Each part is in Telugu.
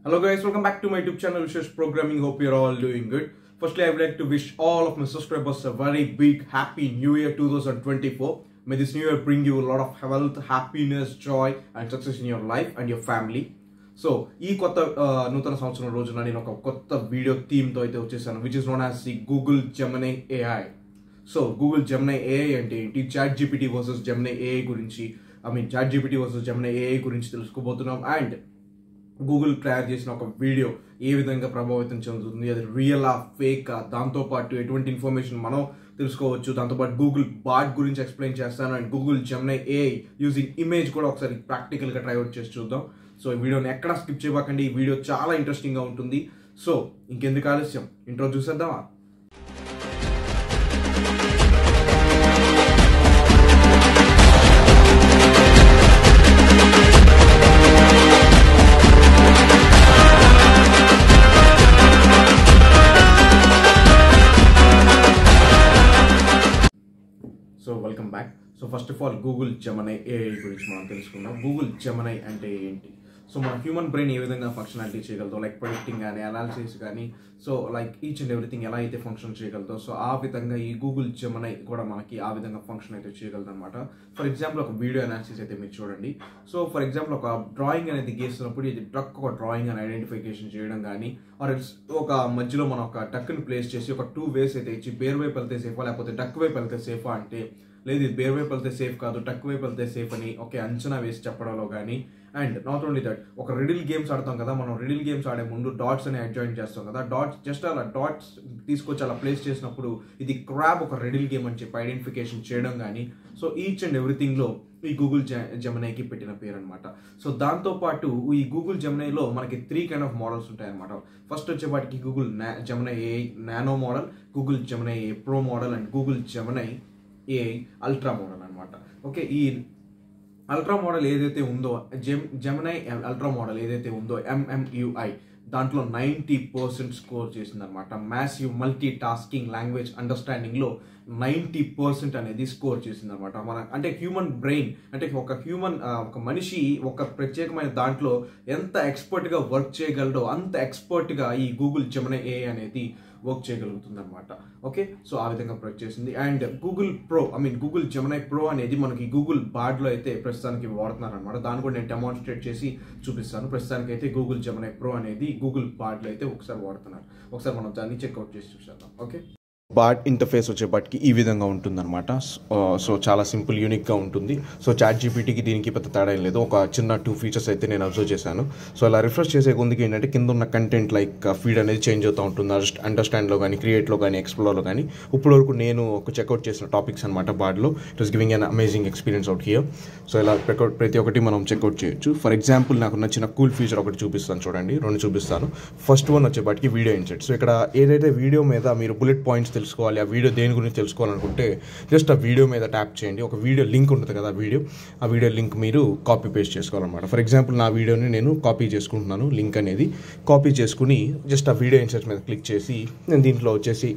Hello guys, welcome back to my YouTube channel Vishesh Programming. Hope you're all doing good. Firstly, I would like to wish all of my subscribers a very big happy new year 2024. May this new year bring you a lot of health, happiness, joy and success in your life and your family. So, ఈ కొత్త నూతన సంవత్సరం రోజున నేను ఒక కొత్త వీడియో థీమ్ తో అయితే వచ్చేసాను, which is known as the Google Gemini AI. So Google Gemini AI అంటే ఏంటి, ChatGPT versus Gemini AI గురించి, ChatGPT versus Gemini AI గురించి తెలుసుకోబోతున్నాం. అండ్ గూగుల్ తయారు చేసిన ఒక వీడియో ఏ విధంగా ప్రభావితం చెందుతుంది, అది రియల్ ఆ ఫేక్, దాంతోపాటు ఎటువంటి ఇన్ఫర్మేషన్ మనం తెలుసుకోవచ్చు, దాంతోపాటు గూగుల్ బాట్ గురించి ఎక్స్ప్లెయిన్ చేస్తాను. And Google Gemini AI using image కూడా ఒకసారి ప్రాక్టికల్గా ట్రై అవుట్ చేసి చూద్దాం. సో ఈ వీడియోని ఎక్కడా స్కిప్ చేయకండి, ఈ వీడియో చాలా ఇంట్రెస్టింగ్గా ఉంటుంది. సో ఇంకెందుకు ఆలస్యం, ఇంట్రో చూసేద్దామా. So welcome back. So first of all Google Gemini AI గురించి మనం తెలుసుకుందాం. గూగుల్ జెమినీ అంటే ఏంటి, సో మన హ్యూమన్ బ్రెయిన్ ఏ విధంగా ఫంక్షనాలిటీ చేయగలదో, లైక్ ప్రెడిక్టింగ్ కానీ, అనాలిసిస్ కానీ, so like each and everything ఎలా అయితే ఫంక్షన్ చేయగలదో, సో ఆ విధంగా ఈ గూగుల్ జెమినీ కూడా మనకి ఆ విధంగా ఫంక్షన్ అయితే చేయగలదు అనమాట. ఫర్ ఎగ్జాంపుల్ ఒక వీడియో అనాలిసిస్ అయితే మీరు చూడండి. సో ఫర్ ఎగ్జాంపుల్ ఒక డ్రాయింగ్ అనేది గీస్తున్నప్పుడు ఇది ట్రక్ ఒక డ్రాయింగ్ అని ఐడెంటిఫికేషన్ చేయడం కానీ, ఆర్ ఒక మధ్యలో మనం ఒక టక్ని ప్లేస్ చేసి ఒక 2 వేస్ అయితే ఇచ్చి బేర్ వైపు వెళ్తే సేఫా లేకపోతే టక్ వైపు వెళ్తే సేఫా అంటే, లేదు ఇది బేర్ వైపు వెళ్తే సేఫ్ కాదు టక్ వైపు వెళ్తే సేఫ్ అని ఓకే అంచనా వేసి చెప్పడంలో కానీ. అండ్ నాట్ ఓన్లీ దట్, ఒక రిడిల్ గేమ్స్ ఆడతాం కదా, మనం రిడిల్ గేమ్స్ ఆడే ముందు డాట్స్ అని అడ్జాయిన్ చేస్తాం కదా, డాట్స్ జస్ట్ అలా డాట్స్ తీసుకొచ్చి అలా ప్లేస్ చేసినప్పుడు ఇది క్రాబ్ ఒక రిడిల్ గేమ్ అని చెప్పి ఐడెంటిఫికేషన్ చేయడం కానీ. సో ఈచ్ అండ్ ఎవ్రీథింగ్లో ఈ గూగుల్ జెమినీకి పెట్టిన పేరు అనమాట. సో దాంతోపాటు ఈ గూగుల్ జెమినీలో మనకి 3 కైండ్ ఆఫ్ మోడల్స్ ఉంటాయన్నమాట. ఫస్ట్ వచ్చేపాటికి Google Gemini AI nano model, Google Gemini AI pro model and Google Gemini AI ultra model అనమాట. ఓకే, ఈ అల్ట్రా మోడల్ ఏదైతే ఉందో, జెమినీ అల్ట్రా మోడల్ ఏదైతే ఉందో MMUI, దాంట్లో 90% స్కోర్ చేసిందనమాట. మ్యాసివ్ మల్టీ టాస్కింగ్ లాంగ్వేజ్ అండర్స్టాండింగ్లో 90% అనేది స్కోర్ చేసిందనమాట. మన అంటే హ్యూమన్ బ్రెయిన్ అంటే ఒక మనిషి ఒక ప్రత్యేకమైన దాంట్లో ఎంత ఎక్స్పర్ట్గా వర్క్ చేయగలడో అంత ఎక్స్పర్ట్గా ఈ గూగుల్ జెమినీ AI అనేది వర్క్ చేయగలుగుతుంది అనమాట. ఓకే, సో ఆ విధంగా వర్క్ చేసింది. అండ్ గూగుల్ జెమినీ ప్రో అనేది మనకి గూగుల్ బార్డ్లో అయితే ప్రస్తుతానికి వాడుతున్నారు అనమాట. దాన్ని కూడా నేను డెమాన్స్ట్రేట్ చేసి చూపిస్తాను. ప్రస్తుతానికి అయితే గూగుల్ జెమినీ ప్రో అనేది గూగుల్ బార్డ్లో అయితే ఒకసారి వాడుతున్నారు. ఒకసారి మనం దాన్ని చెక్అవుట్ చేసి చూసేద్దాం. ఓకే, బాట్ ఇంటర్ఫేస్ వచ్చేపటికి ఈ విధంగా ఉంటుందన్నమాట. సో చాలా సింపుల్, యూనిక్గా ఉంటుంది. సో ChatGPTకి దీనికి పెద్ద తేడా ఏం లేదు. ఒక చిన్న 2 ఫీచర్స్ అయితే నేను అబ్జర్వ్ చేశాను. సో అలా రిఫ్రెష్ చేసే కొందికి ఏంటంటే కింద ఉన్న కంటెంట్ లైక్ ఫీడ్ అనేది చేంజ్ అవుతూ ఉంటుంది, అండర్స్టాండ్లో కానీ, క్రియేట్లో కానీ, ఎక్స్ప్లోర్లో కానీ. ఇప్పుడు వరకు నేను ఒక చెక్అవుట్ చేసిన టాపిక్స్ అనమాట బార్డ్లో. It was giving an amazing experience out here. So ఇలా ప్రతి ఒక్కటి మనం చెక్అవుట్ చేయొచ్చు. ఫర్ ఎగ్జాంపుల్ నాకు నచ్చిన కూల్ ఫీచర్ ఒకటి చూపిస్తాను చూడండి, 2 చూపిస్తాను. ఫస్ట్ వన్ వచ్చేపాటికి వీడియో ఇన్సెట్. సో ఇక్కడ ఏదైతే వీడియో మీద మీరు బుల్లెట్ పాయింట్స్ తెలుసుకోవాలి, ఆ వీడియో దేని గురించి తెలుసుకోవాలనుకుంటే జస్ట్ ఆ వీడియో మీద ట్యాప్ చేయండి. ఒక వీడియో లింక్ ఉంటుంది కదా, ఆ వీడియో లింక్ మీరు కాపీ పేస్ట్ చేసుకోవాలన్నమాట. ఫర్ ఎగ్జాంపుల్ నా వీడియోని నేను కాపీ చేసుకుంటున్నాను, లింక్ అనేది కాపీ చేసుకుని జస్ట్ ఆ వీడియో ఇన్సర్ట్ మీద క్లిక్ చేసి నేను దీంట్లో వచ్చేసి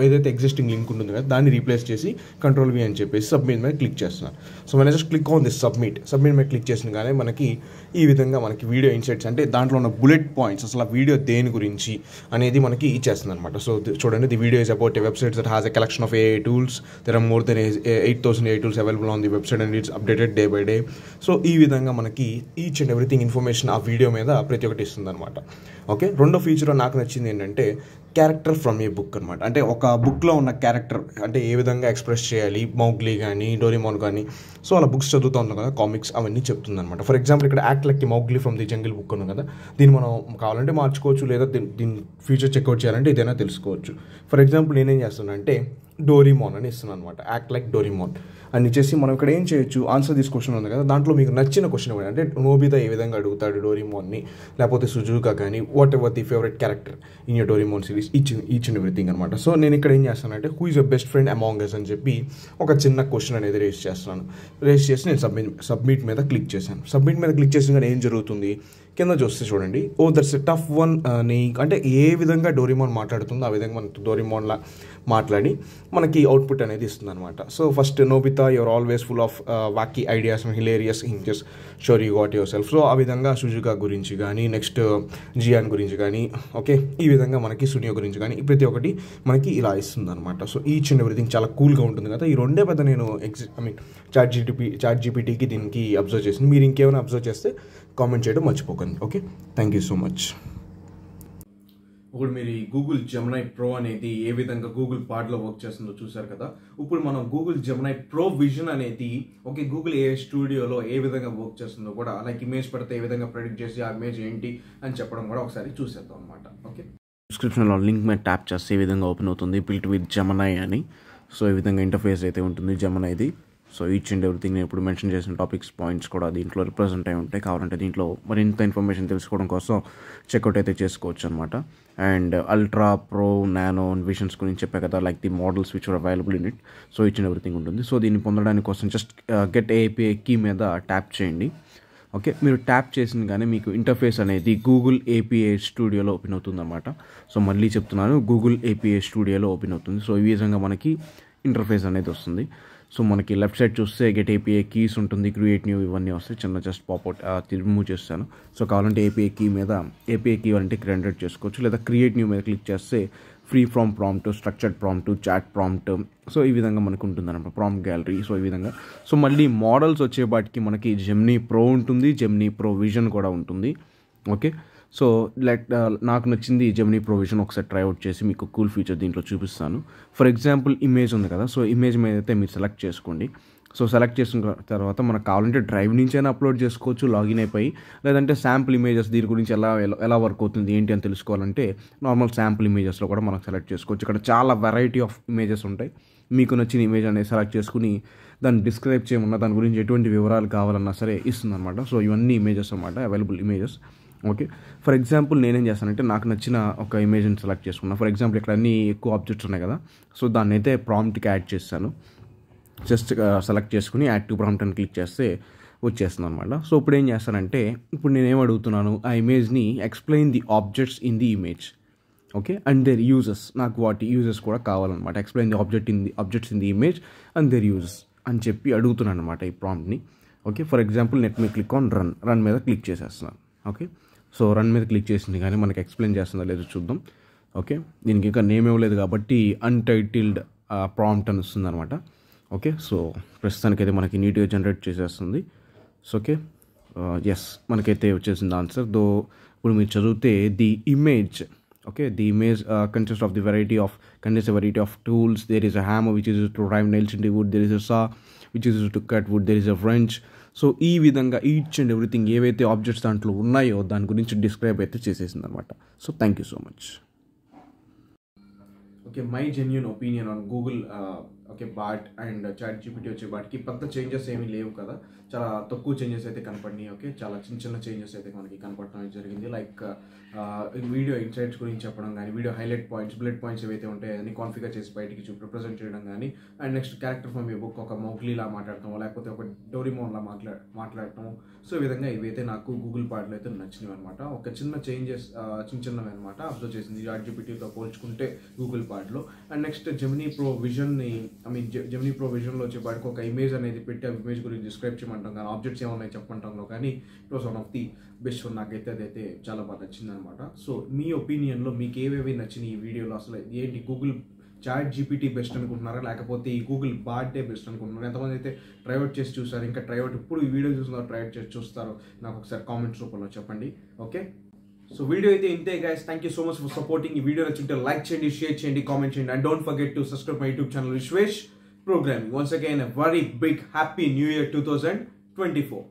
ఏదైతే ఎగ్జిస్టింగ్ లింక్ ఉంటుంది కదా దాన్ని రీప్లేస్ చేసి Ctrl+V అని చెప్పేసి సబ్మిట్ మీద క్లిక్ చేస్తున్నాను. సో మనం just click on this submit మీద క్లిక్ చేసిన కానీ మనకి ఈ విధంగా మనకి వీడియో ఇన్సర్ట్స్ అంటే దాంట్లో ఉన్న బుల్లెట్ పాయింట్స్, అసలు ఆ వీడియో దేని గురించి అనేది మనకి ఇచ్చేస్తుంది అనమాట. సో చూడండి, the video is about a website that has a collection of AI tools. There are more than 8,000 AI tools available on the website and it's updated day by day. So ఈ విధంగా మనకి ఈచ్ అండ్ ఎవ్రీథింగ్ ఇన్ఫర్మేషన్ ఆ వీడియో మీద ప్రతి ఒక్కటి ఇస్తుంది అనమాట. ఓకే, రెండో ఫీచర్ నాకు నచ్చింది ఏంటంటే క్యారెక్టర్ ఫ్రమ్ ఏ బుక్ అనమాట. అంటే ఒక బుక్లో ఉన్న క్యారెక్టర్ అంటే ఏ విధంగా ఎక్స్ప్రెస్ చేయాలి, మౌగ్లీ కానీ, డోరేమోన్ కానీ, సో అలా బుక్స్ చదువుతూ ఉంటాం కదా, కామిక్స్ అవన్నీ చెప్తుంది అనమాట. ఫర్ ఎగ్జాంపుల్ ఇక్కడ act like Mowgli from the jungle book ఉంది కదా, దీన్ని మనం కావాలంటే మార్చుకోవచ్చు, లేదా దీని ఫ్యూచర్ చెక్అవుట్ చేయాలంటే ఏదైనా తెలుసుకోవచ్చు. ఫర్ ఎగ్జాంపుల్ నేనేం చేస్తున్నా అంటే డోరేమోన్ అని ఇస్తున్నాను అనమాట, యాక్ట్ లైక్ డోరేమోన్ అని ఇచ్చేసి మనం ఇక్కడ ఏం చేయొచ్చు, ఆన్సర్ దిస్ క్వశ్చన్ ఉంది కదా, దాంట్లో మీకు నచ్చిన క్వశ్చన్ ఇవ్వండి. అంటే నోబితా ఏ విధంగా అడుగుతాడు డోరేమోన్ని, లేకపోతే సుజుకా కానీ, whatever the favourite character in your Doraemon series, each and everything అనమాట. సో నేను ఇక్కడ ఏం చేస్తానంటే who is your best friend among us అని చెప్పి ఒక చిన్న క్వశ్చన్ అనేది రేస్ చేసి నేను సబ్మిట్ మీద క్లిక్ చేశాను. సబ్మిట్ మీద క్లిక్ చేసిన కానీ ఏం జరుగుతుంది, కింద చూస్తే చూడండి, oh that's a tough one నీ అంటే ఏ విధంగా డోరేమోన్ మాట్లాడుతుందో ఆ విధంగా మనకు డోరేమోన్లా మాట్లాడి మనకి అవుట్పుట్ అనేది ఇస్తుంది అనమాట. So first Nobita your always full of wacky ideas and hilarious hijinks sure you got yourself. So ఆ విధంగా సుజుకా గురించి కానీ, నెక్స్ట్ జియాన్ గురించి కానీ, ఓకే, ఈ విధంగా మనకి సునియో గురించి కానీ ప్రతి ఒక్కటి మనకి ఇలా ఇస్తుంది అనమాట. సో ఈచ్ అండ్ ఎవ్రీథింగ్ చాలా కూల్గా ఉంటుంది కదా. ఈ రెండే పెద్ద నేను చాట్ జీపీటీకి దీనికి అబ్జర్వ్ చేసింది. మీరు ఇంకేమైనా అబ్జర్వ్ చేస్తే కామెంట్ చేయడం మర్చిపోకండి. Okay, thank you so much. ఇప్పుడు మీరు ఈ గూగుల్ జెమినై ప్రో అనేది ఏ విధంగా గూగుల్ పాడ్లో వర్క్ చేస్తుందో చూసారు కదా. ఇప్పుడు మనం గూగుల్ జెమినై ప్రో విజన్ అనేది ఓకే గూగుల్ ఏ స్టూడియోలో ఏ విధంగా వర్క్ చేస్తుందో కూడా, లైక్ ఇమేజ్ పడితే ఏ విధంగా ప్రెడిక్ట్ చేసి ఆ ఇమేజ్ ఏంటి అని చెప్పడం కూడా ఒకసారి చూసేద్దాం అనమాట. ఓకే, డిస్క్రిప్షన్లో లింక్ మీద ట్యాప్ చేస్తే ఈ విధంగా ఓపెన్ అవుతుంది, బిల్ట్ విత్ జెమినై అని. సో ఈ విధంగా ఇంటర్ఫేస్ అయితే ఉంటుంది జెమినైది. సో ఈచ్ అండ్ ఎవ్రీథింగ్ నేను ఇప్పుడు మెన్షన్ చేసిన టాపిక్స్ పాయింట్స్ కూడా దీంట్లో రిప్రజెంట్ అయి ఉంటాయి. కావాలంటే దీంట్లో మరింత ఇన్ఫర్మేషన్ తెలుసుకోవడం కోసం చెక్అవుట్ అయితే చేసుకోవచ్చు అనమాట. And ultra, pro, nano visions గురించి చెప్పే కదా, like the models which are available in it. So each and everything ఉంటుంది. సో దీన్ని పొందడానికి కోసం జస్ట్ గెట్ ఏపీఐ కీ మీద ట్యాప్ చేయండి. ఓకే, మీరు ట్యాప్ చేసిన కానీ మీకు ఇంటర్ఫేస్ అనేది గూగుల్ ఏపీఐ స్టూడియోలో ఓపెన్ అవుతుంది అనమాట. సో మళ్ళీ చెప్తున్నాను, గూగుల్ ఏపీఐ స్టూడియోలో ఓపెన్ అవుతుంది. సో ఈ విధంగా మనకి ఇంటర్ఫేస్ అనేది వస్తుంది. సో మనకి లెఫ్ట్ సైడ్ చూస్తే గెట్ ఏపీఐ కీస్ ఉంటుంది, క్రియేట్ న్యూ ఇవన్నీ వస్తాయి. చిన్న జస్ట్ పాప్అవుట్ రిమూవ్ చేస్తాను. సో కావాలంటే ఏపీఐ కీ మీద ఏపీఐ కీ అంటే జనరేట్ చేసుకోవచ్చు, లేదా క్రియేట్ న్యూ మీద క్లిక్ చేస్తే free form prompt, structured prompt, chat prompt, so ఈ విధంగా మనకు ఉంటుంది అనమాట, ప్రాంప్ట్ గ్యాలరీ. సో ఈ విధంగా సో మళ్ళీ మోడల్స్ వచ్చేపాటికి మనకి జెమినీ ప్రో ఉంటుంది, జెమినీ ప్రో విజన్ కూడా ఉంటుంది. ఓకే, సో నాకు నచ్చింది జెమినీ ప్రో విజన్. ఒకసారి ట్రైఅవుట్ చేసి మీకు కూల్ ఫీచర్ దీంట్లో చూపిస్తాను. ఫర్ ఎగ్జాంపుల్ ఇమేజ్ ఉంది కదా, సో ఇమేజ్ మీద అయితే మీరు సెలెక్ట్ చేసుకోండి. సో సెలెక్ట్ చేసిన తర్వాత మనకు కావాలంటే డ్రైవ్ నుంచి అయినా అప్లోడ్ చేసుకోవచ్చు లాగిన్ అయిపోయి, లేదంటే శాంపుల్ ఇమేజెస్ దీని గురించి ఎలా వర్క్ అవుతుంది ఏంటి అని తెలుసుకోవాలంటే నార్మల్ శాంపుల్ ఇమేజెస్లో కూడా మనం సెలెక్ట్ చేసుకోవచ్చు. ఇక్కడ చాలా వెరైటీ ఆఫ్ ఇమేజెస్ ఉంటాయి. మీకు నచ్చిన ఇమేజ్ అనేది సెలెక్ట్ చేసుకుని దాన్ని డిస్క్రైబ్ చేయమన్నా, దాని గురించి ఎటువంటి వివరాలు కావాలన్నా సరే ఇస్తుంది అనమాట. సో ఇవన్నీ ఇమేజెస్ అనమాట, available images. Okay, for example నేనేం చేస్తానంటే నాకు నచ్చిన ఒక ఇమేజ్ని సెలెక్ట్ చేసుకున్నాను. ఫర్ ఎగ్జాంపుల్ ఇక్కడ అన్ని ఎక్కువ ఆబ్జెక్ట్స్ ఉన్నాయి కదా, సో దాన్ని అయితే ప్రాంప్ట్కి యాడ్ చేస్తాను. జస్ట్ సెలెక్ట్ చేసుకుని యాడ్ టు ప్రాంప్ట్ అని క్లిక్ చేస్తే వచ్చేస్తుంది అనమాట. సో ఇప్పుడు ఏం చేస్తానంటే, ఇప్పుడు నేనేం అడుగుతున్నాను, ఆ ఇమేజ్ని explain the objects in the image. Okay, and their uses, నాకు వాటి యూజెస్ కూడా కావాలన్నమాట. Explain the objects in the image and their uses అని చెప్పి అడుగుతున్నాను అనమాట ఈ ప్రాంప్ట్ని. Okay, for example let me click on run మీద క్లిక్ చేసేస్తున్నాను. ఓకే, సో రన్ మీద క్లిక్ చేసింది కానీ మనకి ఎక్స్ప్లెయిన్ చేస్తుందా లేదో చూద్దాం. ఓకే, దీనికి ఇంకా నేమ్ ఇవ్వలేదు కాబట్టి అన్టైటిల్డ్ ప్రాంప్ట్ అని వస్తుంది అనమాట. ఓకే, సో ప్రస్తుతానికైతే మనకి నీట్గా జనరేట్ చేసేస్తుంది. సో ఓకే, ఎస్ మనకైతే వచ్చేసింది ఆన్సర్. దో ఇప్పుడు మీరు చదివితే the image, okay, the image consists of the variety of tools. There is a hammer which is used to drive nails into wood, there is a saw which is used to cut wood, there is a wrench. So ఈ విధంగా ఈచ్ అండ్ ఎవ్రీథింగ్ ఏవైతే ఆబ్జెక్ట్స్ దాంట్లో ఉన్నాయో దాని గురించి డిస్క్రైబ్ అయితే చేసేసింది అనమాట. So thank you so much. Okay, my genuine opinion on Google okay bot and chat GPT వచ్చే బాట్కి పెద్ద చేంజెస్ ఏమీ లేవు కదా, చాలా తక్కువ చేంజెస్ అయితే కనపడినాయి. ఓకే, చాలా చిన్న చేంజెస్ అయితే మనకి కనపడటం జరిగింది. లైక్ వీడియో ఇన్సైట్స్ గురించి చెప్పడం కానీ, video highlight points, bullet points ఏవైతే ఉంటాయో అన్ని కాన్ఫిగర్ చేసి బయటికి రిప్రజెంట్ చేయడం కానీ, and next character from A book ఒక మౌగ్లీలా మాట్లాడటం, లేకపోతే ఒక డోరేమోన్లా మాట్లాడటం. సో ఈ విధంగా ఇవైతే నాకు గూగుల్ పాడ్లో అయితే నచ్చినవి అనమాట. ఒక చిన్న చేంజెస్ చిన్నవి అనమాట అబ్జర్వ్ చేసింది చాట్ జీపీటీతో పోల్చుకుంటే గూగుల్ పాడ్లో. అండ్ నెక్స్ట్ జెమినీ ప్రో విజన్ని జెమినీ ప్రో విజన్లో వచ్చేపాటికి ఒక ఇమేజ్ అనేది పెట్టి ఆ ఇమేజ్ గురించి డిస్క్రైబ్ చేయమంటాం కానీ, ఆబ్జెక్ట్స్ ఏమన్నాయి చెప్పమంటాంలో కానీ, it was one of the best one. నాకైతే అదైతే చాలా బాగా నచ్చింది అనమాట. సో మీ ఒపీనియన్లో మీకు ఏవేవి నచ్చినాయి ఈ వీడియోలో? అసలు ఏంటి, గూగుల్ చాట్ జీపీటీ బెస్ట్ అనుకుంటున్నారా, లేకపోతే ఈ గూగుల్ బాటే బెస్ట్ అనుకుంటున్నారా? ఎంతమంది అయితే ట్రైఅవుట్ చేసి చూసారు, ఇంకా ట్రైఅవుట్ ఇప్పుడు ఈ వీడియో చూస్తున్నారు ట్రైఅవుట్ చేసి చూస్తారో నాకు ఒకసారి కామెంట్స్ రూపంలో చెప్పండి. ఓకే, సో వీడియో అయితే ఇంతే guys. Thank you so much for supporting. ఈ వీడియో నచ్చుంటే లైక్ చేయండి, షేర్ చేయండి, కామెంట్ చేయండి, and don't forget to subscribe my YouTube channel Vishwesh programming. Once again a very big happy new year 2024.